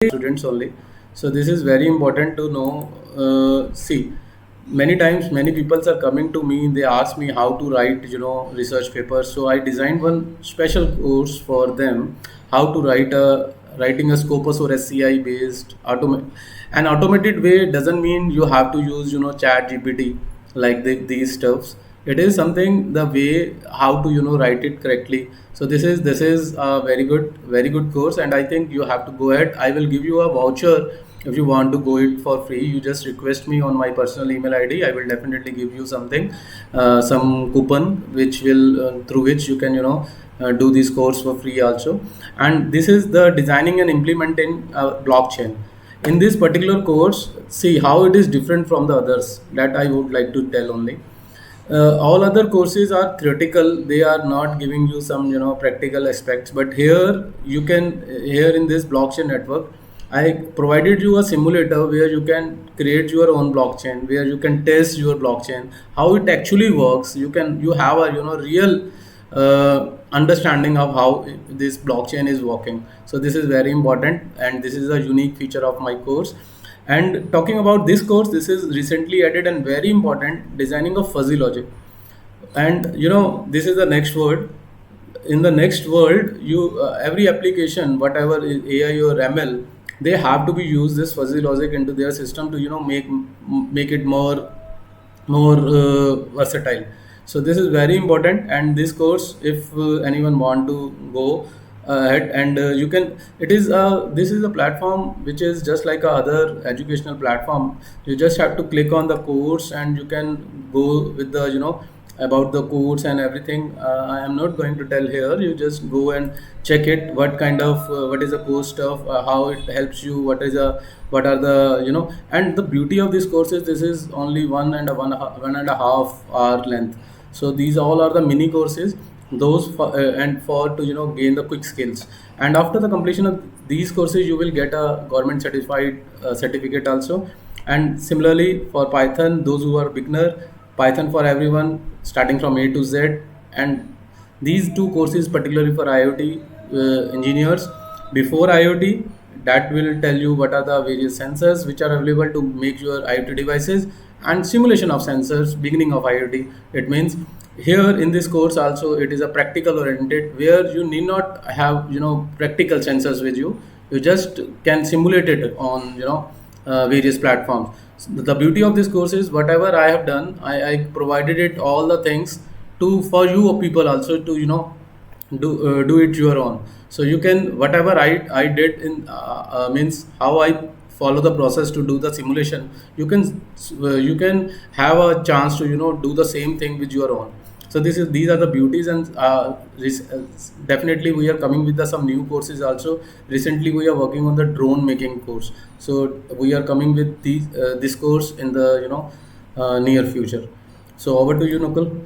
students only. So this is very important to know. See, many times many people are coming to me. They ask me how to write, research papers. So I designed one special course for them, how to writing a Scopus or SCI based an automated way. Doesn't mean you have to use Chat GPT like these stuffs. It is something the way how to write it correctly. So this is a very good course, and I think you have to go ahead. I will give you a voucher if you want to go it for free. You just request me on my personal email ID. I will definitely give you something, some coupon which will through which you can do this course for free also. And this is the designing and implementing blockchain. In this particular course, see how it is different from the others, that I would like to tell only. All other courses are theoretical. They are not giving you some practical aspects, but here in this blockchain network, I provided you a simulator where you can create your own blockchain, where you can test your blockchain, how it actually works. You have a real understanding of how this blockchain is working. So this is very important, and this is a unique feature of my course. And talking about this course, this is recently added and very important, designing of fuzzy logic. And this is the next word. In the next world, you every application, whatever is AI or ML, they have to be use this fuzzy logic into their system to make it more versatile. So this is very important, and this course, if anyone want to go ahead, and you can, this is a platform which is just like a other educational platform. You just have to click on the course, and you can go with the about the course and everything. I am not going to tell here. You just go and check it. What is the course stuff? How it helps you? What are the And the beauty of this course is this is only 1.5 hour length. So these all are the mini courses. Those and for to gain the quick skills. And after the completion of these courses, you will get a government certified certificate also. And similarly for Python, those who are beginner, Python for everyone, starting from A to Z. And these two courses, particularly for IoT engineers, before IoT, that will tell you what are the various sensors which are available to make your IoT devices, and simulation of sensors, beginning of IoT. It means here in this course also it is a practical oriented, where you need not have practical sensors with you. You just can simulate it on various platforms. So the beauty of this course is whatever I have done, I provided it all the things to for you people also to do it your own. So you can, whatever I did in means how I follow the process to do the simulation, you can have a chance to do the same thing with your own. So these are the beauties. And definitely we are coming with some new courses also. Recently we are working on the drone making course, so we are coming with this course in the near future. So over to you, Nukul.